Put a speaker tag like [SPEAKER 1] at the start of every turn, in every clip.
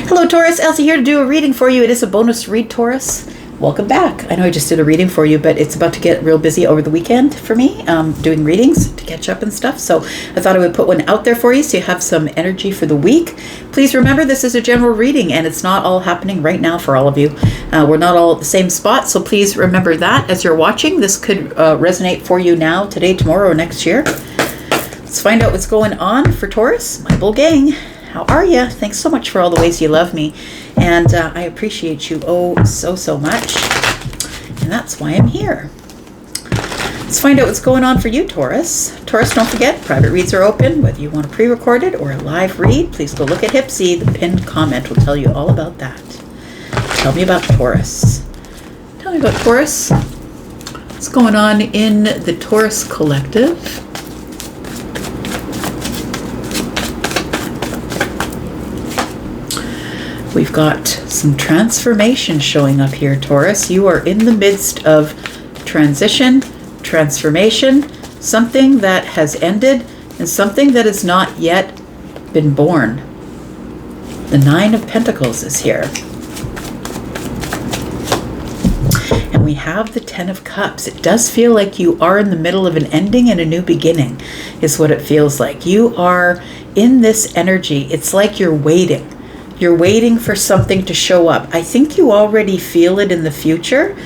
[SPEAKER 1] Hello Taurus, Elsie here to do a reading for you. It is a bonus read, Taurus. Welcome back. I know I just did a reading for you, but it's about to get real busy over the weekend for me, doing readings to catch up and stuff. So I thought I would put one out there for you so you have some energy for the week. Please remember this is a general reading and it's not all happening right now for all of you. We're not all at the same spot, so please remember that as you're watching. This could resonate for you now, today, tomorrow, or next year. Let's find out what's going on for Taurus, my bull gang. How are you? Thanks so much for all the ways you love me. And I appreciate you so much. And that's why I'm here. Let's find out what's going on for you, Taurus. Taurus, don't forget, private reads are open. Whether you want a pre-recorded or a live read, please go look at Hypsee. The pinned comment will tell you all about that. Tell me about Taurus. Tell me about Taurus. What's going on in the Taurus collective? We've got some transformation showing up here, Taurus. You are in the midst of transition, transformation, something that has ended and something that has not yet been born. The Nine of Pentacles is here. And we have the Ten of Cups. It does feel like you are in the middle of an ending and a new beginning, is what it feels like. You are in this energy. It's like you're waiting. You're waiting for something to show up. I think you already feel it in the future.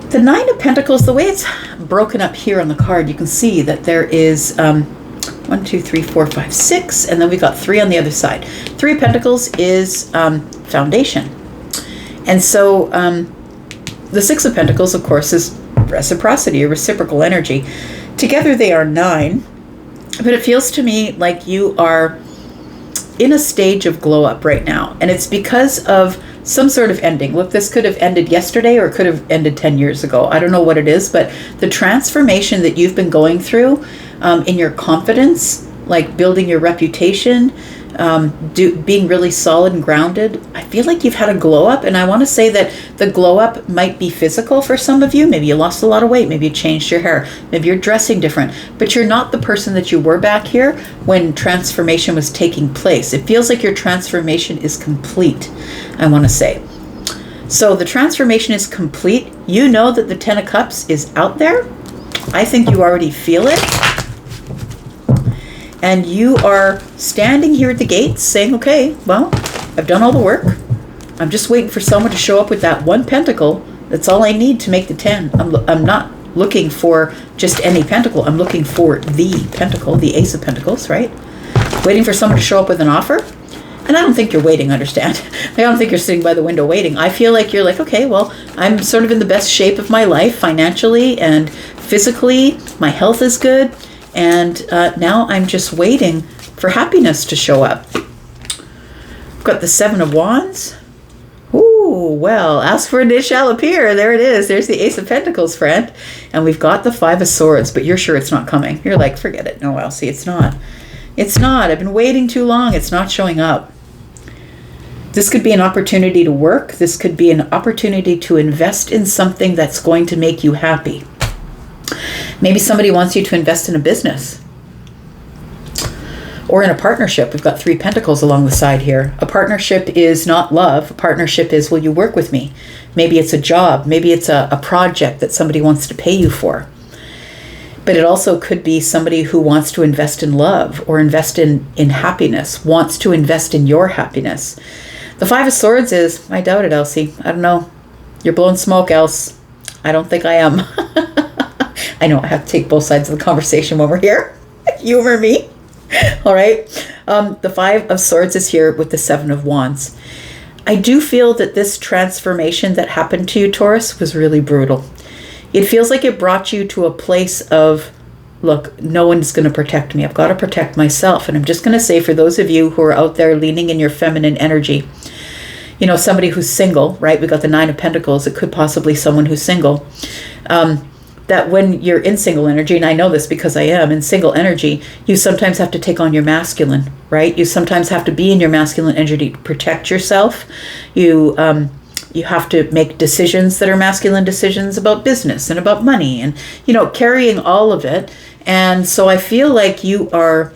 [SPEAKER 1] The Nine of Pentacles, the way it's broken up here on the card, you can see that there is 1, 2, 3, 4, 5, 6, and then we got 3 on the other side. 3 of Pentacles is foundation. And so the 6 of Pentacles, of course, is reciprocity or reciprocal energy. Together they are 9, but it feels to me like you are in a stage of glow up right now. And it's because of some sort of ending. Look, this could have ended yesterday or it could have ended 10 years ago. I don't know what it is, but the transformation that you've been going through in your confidence, like building your reputation, being really solid and grounded, I feel like you've had a glow up. And I want to say that the glow up might be physical for some of you. Maybe you lost a lot of weight. Maybe you changed your hair. Maybe you're dressing different. But you're not the person that you were back here when transformation was taking place. It feels like your transformation is complete, I want to say. So the transformation is complete. You know that the Ten of Cups is out there. I think you already feel it. And you are standing here at the gates saying, okay, well, I've done all the work. I'm just waiting for someone to show up with that 1 pentacle. That's all I need to make the 10. I'm not looking for just any pentacle. I'm looking for the pentacle, the Ace of Pentacles, right? Waiting for someone to show up with an offer. And I don't think you're waiting, understand? I don't think you're sitting by the window waiting. I feel like you're like, okay, well, I'm sort of in the best shape of my life financially and physically. My health is good. And now I'm just waiting for happiness to show up. I've got the 7 of Wands. Ooh, well, ask for and it shall appear. There it is. There's the Ace of Pentacles, friend. And we've got the 5 of Swords, but you're sure it's not coming. You're like, forget it. No, Elsie, it's not. It's not. I've been waiting too long. It's not showing up. This could be an opportunity to work. This could be an opportunity to invest in something that's going to make you happy. Maybe somebody wants you to invest in a business or in a partnership. We've got 3 pentacles along the side here. A partnership is not love. A partnership is, will you work with me? Maybe it's a job. Maybe it's a project that somebody wants to pay you for. But it also could be somebody who wants to invest in love or invest in happiness, wants to invest in your happiness. The 5 of Swords is, I doubt it, Elsie. I don't know. You're blowing smoke, Else. I don't think I am. I know I have to take both sides of the conversation when we're here. Humor me. All right. The 5 of Swords is here with the 7 of Wands. I do feel that this transformation that happened to you, Taurus, was really brutal. It feels like it brought you to a place of, look, no one's going to protect me. I've got to protect myself. And I'm just going to say, for those of you who are out there leaning in your feminine energy, you know, somebody who's single, right? We got the 9 of Pentacles. It could possibly someone who's single. That when you're in single energy, and I know this because I am in single energy, you sometimes have to take on your masculine, right? You sometimes have to be in your masculine energy to protect yourself. You have to make decisions that are masculine decisions about business and about money and, you know, carrying all of it. And so I feel like you are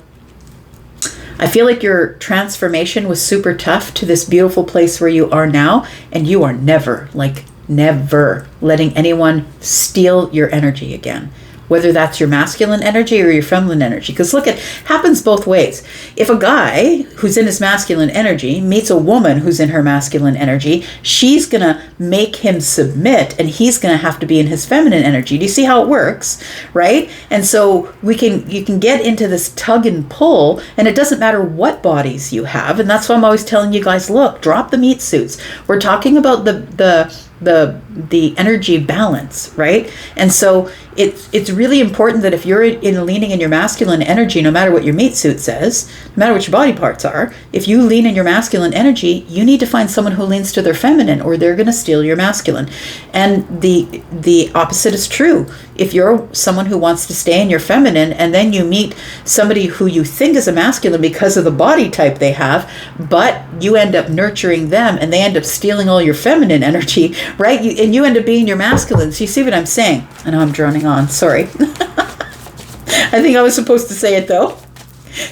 [SPEAKER 1] I feel like your transformation was super tough to this beautiful place where you are now, and you are never, like never, letting anyone steal your energy again. Whether that's your masculine energy or your feminine energy. Because look, it happens both ways. If a guy who's in his masculine energy meets a woman who's in her masculine energy, she's going to make him submit, and he's going to have to be in his feminine energy. Do you see how it works? Right? And so you can get into this tug and pull, and it doesn't matter what bodies you have. And that's why I'm always telling you guys, look, drop the meat suits. We're talking about the energy balance, right? And so it's really important that if you're leaning in your masculine energy, no matter what your meat suit says, no matter what your body parts are, if you lean in your masculine energy, you need to find someone who leans to their feminine, or they're going to steal your masculine. And the opposite is true. If you're someone who wants to stay in your feminine, and then you meet somebody who you think is a masculine because of the body type they have, but you end up nurturing them and they end up stealing all your feminine energy, right? And you end up being your masculine. So you see what I'm saying? I know I'm droning on. Sorry. I think I was supposed to say it though.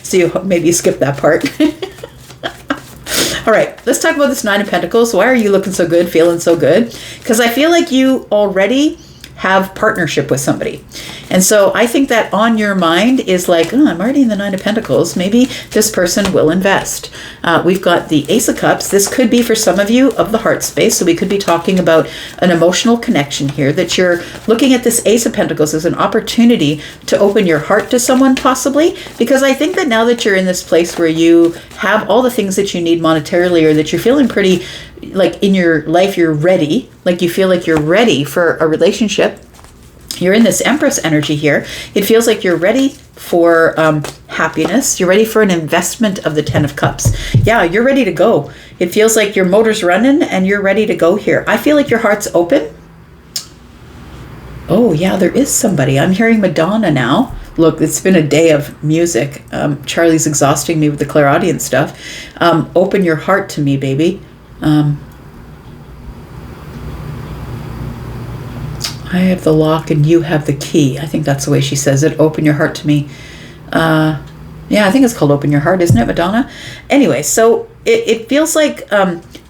[SPEAKER 1] So maybe you skipped that part. All right, let's talk about this Nine of Pentacles. Why are you looking so good, feeling so good? Because I feel like you already have partnership with somebody. And so I think that on your mind is like, oh, I'm already in the Nine of Pentacles. Maybe this person will invest. We've got the Ace of Cups. This could be for some of you of the heart space. So we could be talking about an emotional connection here, that you're looking at this Ace of Pentacles as an opportunity to open your heart to someone possibly. Because I think that now that you're in this place where you have all the things that you need monetarily, or that you're feeling pretty like in your life, you're ready, like you feel like you're ready for a relationship. You're in this Empress energy here. It feels like you're ready for happiness. You're ready for an investment of the Ten of Cups. Yeah, you're ready to go. It feels like your motor's running and you're ready to go here. I feel like your heart's open. Oh yeah, there is somebody. I'm hearing Madonna now. Look, it's been a day of music. Charlie's exhausting me with the clairaudient stuff. Open your heart to me, baby. I have the lock and you have the key. I think that's the way she says it. Open your heart to me. Yeah, I think it's called Open Your Heart, isn't it, Madonna? Anyway, so it feels like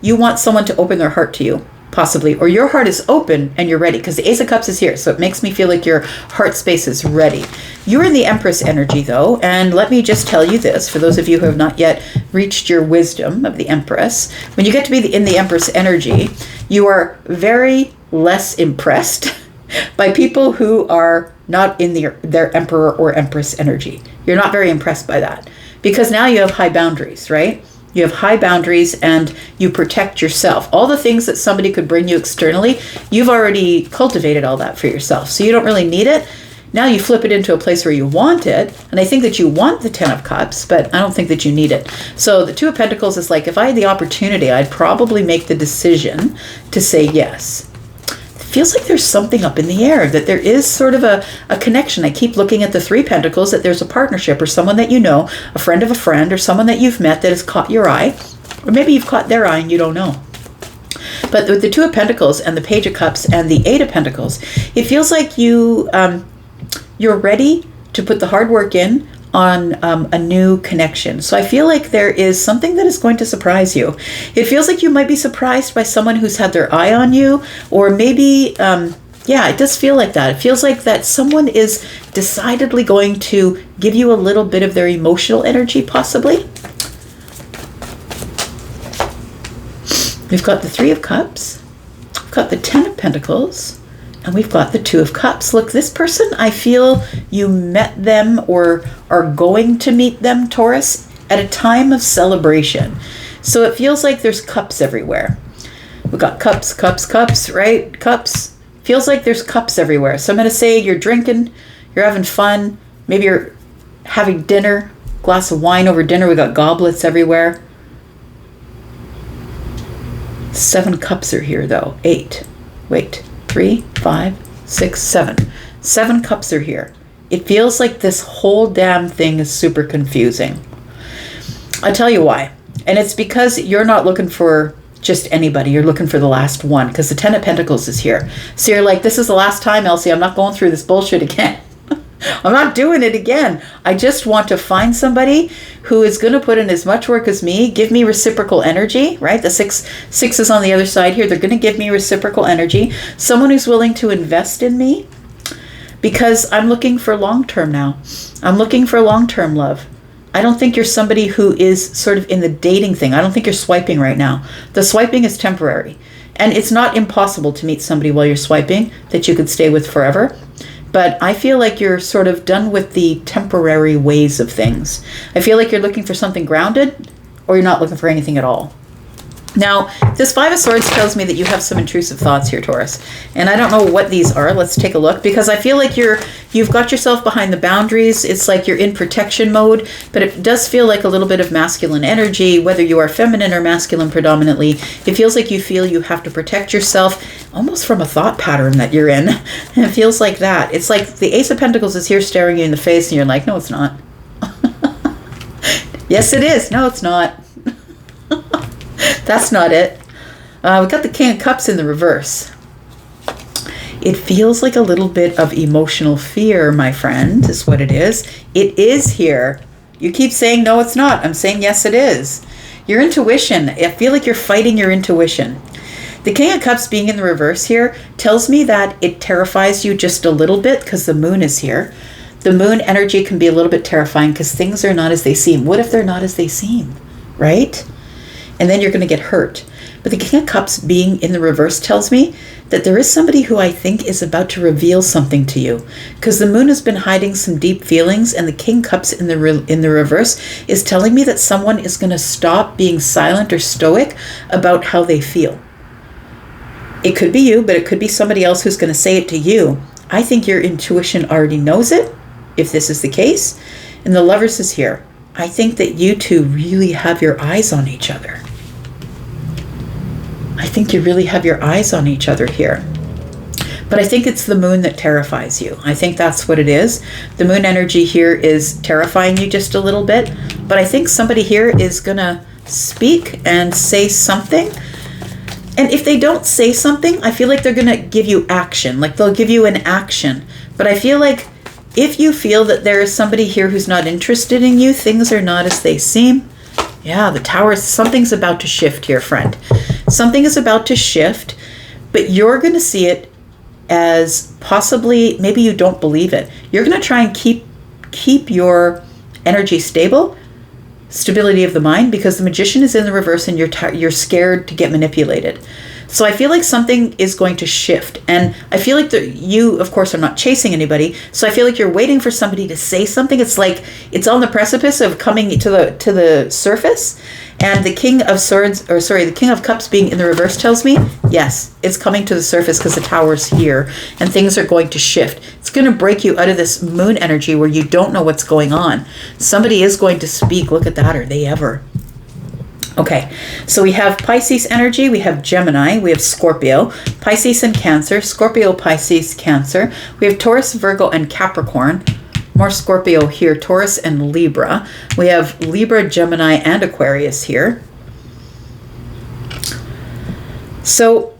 [SPEAKER 1] you want someone to open their heart to you, possibly. Or your heart is open and you're ready, because the Ace of Cups is here. So it makes me feel like your heart space is ready. You're in the Empress energy, though. And let me just tell you this, for those of you who have not yet reached your wisdom of the Empress. When you get to be in the Empress energy, you are very less impressed by people who are not in their Emperor or Empress energy. You're not very impressed by that, because now you have high boundaries, right? You have high boundaries and you protect yourself. All the things that somebody could bring you externally, you've already cultivated all that for yourself. So you don't really need it. Now you flip it into a place where you want it. And I think that you want the Ten of Cups, but I don't think that you need it. So the Two of Pentacles is like, if I had the opportunity, I'd probably make the decision to say yes. Feels like there's something up in the air, that there is sort of a connection. I keep looking at the Three Pentacles, that there's a partnership or someone that you know, a friend of a friend, or someone that you've met that has caught your eye, or maybe you've caught their eye and you don't know. But with the Two of Pentacles and the Page of Cups and the Eight of Pentacles, it feels like you're ready to put the hard work in on a new connection. So I feel like there is something that is going to surprise you. It feels like you might be surprised by someone who's had their eye on you, or maybe, yeah, it does feel like that. It feels like that someone is decidedly going to give you a little bit of their emotional energy, possibly. We've got the Three of Cups, we've got the Ten of Pentacles, and we've got the Two of Cups. Look, this person, I feel you met them or are going to meet them, Taurus, at a time of celebration. So it feels like there's cups everywhere. We've got cups, cups, cups, right? Cups. Feels like there's cups everywhere. So I'm going to say you're drinking, you're having fun. Maybe you're having dinner, glass of wine over dinner. We got goblets everywhere. 7 cups are here, though. 8. Wait. 3, 5, 6, 7. 7 cups are here. It feels like this whole damn thing is super confusing. I'll tell you why. And it's because you're not looking for just anybody. You're looking for the last one, because the Ten of Pentacles is here. So you're like, this is the last time, Elsie. I'm not going through this bullshit again. I'm not doing it again. I just want to find somebody who is going to put in as much work as me, give me reciprocal energy, right? The six is on the other side here. They're going to give me reciprocal energy. Someone who's willing to invest in me, because I'm looking for long-term now. I'm looking for long-term love. I don't think you're somebody who is sort of in the dating thing. I don't think you're swiping right now. The swiping is temporary. And it's not impossible to meet somebody while you're swiping that you could stay with forever. But I feel like you're sort of done with the temporary ways of things. I feel like you're looking for something grounded, or you're not looking for anything at all. Now, this Five of Swords tells me that you have some intrusive thoughts here, Taurus. And I don't know what these are. Let's take a look, because I feel like you've got yourself behind the boundaries. It's like you're in protection mode, but it does feel like a little bit of masculine energy, whether you are feminine or masculine predominantly. It feels like you feel you have to protect yourself almost from a thought pattern that you're in. And it feels like that. It's like the Ace of Pentacles is here staring you in the face, and you're like, no, it's not. Yes, it is. No, it's not. That's not it. We've got the King of Cups in the reverse. It feels like a little bit of emotional fear, my friend, is what it is. It is here. You keep saying, no, it's not. I'm saying, yes, it is. Your intuition. I feel like you're fighting your intuition. The King of Cups being in the reverse here tells me that it terrifies you just a little bit because the moon is here. The moon energy can be a little bit terrifying because things are not as they seem. What if they're not as they seem, right? And then you're going to get hurt. But the King of Cups being in the reverse tells me that there is somebody who I think is about to reveal something to you, because the moon has been hiding some deep feelings, and the King of Cups in the reverse is telling me that someone is going to stop being silent or stoic about how they feel. It could be you, but it could be somebody else who's going to say it to you. I think your intuition already knows it, if this is the case. And the Lovers is here. I think that you two really have your eyes on each other. I think you really have your eyes on each other here. But I think it's the moon that terrifies you. I think that's what it is. The moon energy here is terrifying you just a little bit. But I think somebody here is going to speak and say something. And if they don't say something, I feel like they're going to give you action. Like they'll give you an action. But I feel like if you feel that there is somebody here who's not interested in you, things are not as they seem. Yeah, the Tower, something's about to shift here, friend. Something is about to shift, but you're going to see it as possibly, maybe you don't believe it. You're going to try and keep your energy stable, stability of the mind, because the Magician is in the reverse and you're scared to get manipulated. So I feel like something is going to shift. And I feel like you, of course, are not chasing anybody. So I feel like you're waiting for somebody to say something. It's like it's on the precipice of coming to the surface. And the King of Cups being in the reverse tells me, yes, it's coming to the surface because the Tower's here and things are going to shift. It's going to break you out of this moon energy where you don't know what's going on. Somebody is going to speak. Look at that. Are they ever? Okay, so we have Pisces energy, we have Gemini, we have Scorpio, Pisces and Cancer, Scorpio, Pisces, Cancer. We have Taurus, Virgo, and Capricorn. More Scorpio here, Taurus and Libra. We have Libra, Gemini, and Aquarius here. So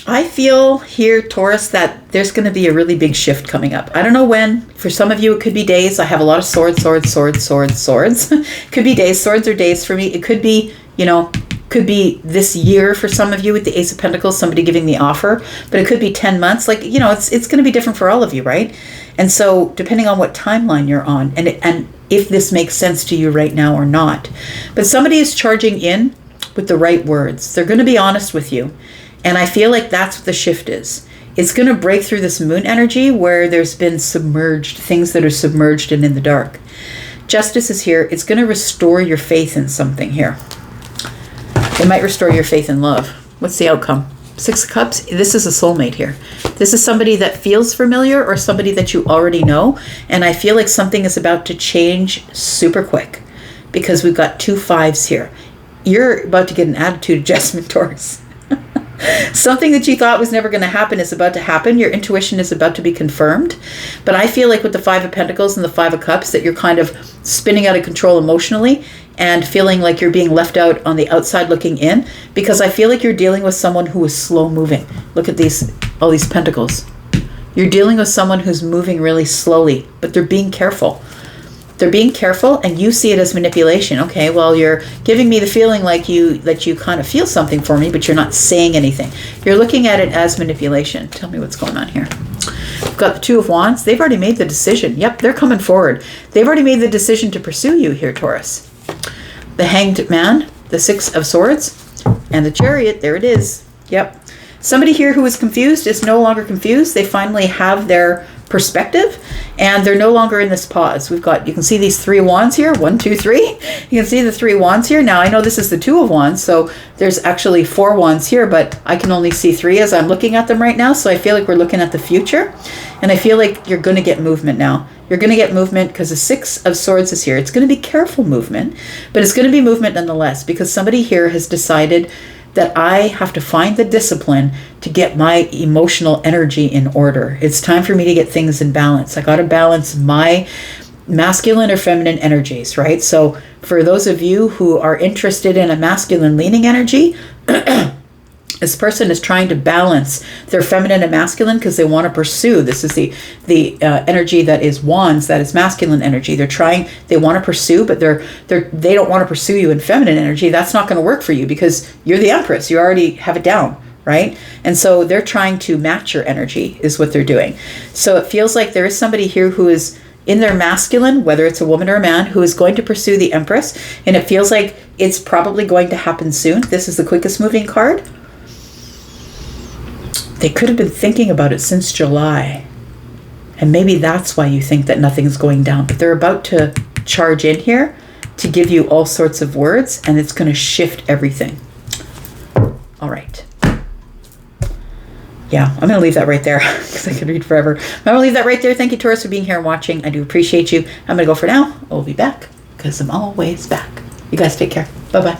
[SPEAKER 1] I feel here, Taurus, that there's going to be a really big shift coming up. I don't know when. For some of you, it could be days. I have a lot of swords. Could be days. Swords are days for me. It could be, could be this year for some of you with the Ace of Pentacles, somebody giving the offer. But it could be 10 months. Like, it's going to be different for all of you, right? And so depending on what timeline you're on and if this makes sense to you right now or not. But somebody is charging in with the right words. They're going to be honest with you. And I feel like that's what the shift is. It's going to break through this moon energy where there's been things that are submerged and in the dark. Justice is here. It's going to restore your faith in something here. It might restore your faith in love. What's the outcome? Six of Cups. This is a soulmate here. This is somebody that feels familiar or somebody that you already know. And I feel like something is about to change super quick because we've got 2 5s here. You're about to get an attitude adjustment, Taurus. Something that you thought was never going to happen is about to happen. Your intuition is about to be confirmed. But I feel like with the 5 of Pentacles and the 5 of Cups that you're kind of spinning out of control emotionally and feeling like you're being left out on the outside looking in, because I feel like you're dealing with someone who is slow moving. Look at all these pentacles. You're dealing with someone who's moving really slowly, but they're being careful. They're being careful, and you see it as manipulation. Okay, well, you're giving me the feeling like that you kind of feel something for me, but you're not saying anything. You're looking at it as manipulation. Tell me what's going on here. We've got the Two of Wands. They've already made the decision. Yep, they're coming forward. They've already made the decision to pursue you here, Taurus. The Hanged Man, the Six of Swords, and the Chariot. There it is. Yep. Somebody here who is confused is no longer confused. They finally have their perspective, and they're no longer in this pause. We've got, you can see these 3 wands here, 1, 2, 3. You can see the 3 wands here. Now I know this is the 2 of wands, so there's actually 4 wands here, but I can only see 3 as I'm looking at them right now. So I feel like we're looking at the future, and I feel like you're going to get movement now. You're going to get movement because the 6 of Swords is here. It's going to be careful movement, but it's going to be movement nonetheless, because somebody here has decided that I have to find the discipline to get my emotional energy in order. It's time for me to get things in balance. I got to balance my masculine or feminine energies, right? So for those of you who are interested in a masculine leaning energy, this person is trying to balance their feminine and masculine because they want to pursue. This is the energy that is wands, that is masculine energy. They want to pursue, but they don't want to pursue you in feminine energy. That's not going to work for you because you're the Empress. You already have it down, right? And so they're trying to match your energy is what they're doing. So it feels like there is somebody here who is in their masculine, whether it's a woman or a man, who is going to pursue the Empress. And it feels like it's probably going to happen soon. This is the quickest moving card. They could have been thinking about it since July. And maybe that's why you think that nothing's going down. But they're about to charge in here to give you all sorts of words, and it's going to shift everything. All right. Yeah, I'm going to leave that right there because I could read forever. I'm going to leave that right there. Thank you, Taurus, for being here and watching. I do appreciate you. I'm going to go for now. I'll be back because I'm always back. You guys take care. Bye-bye.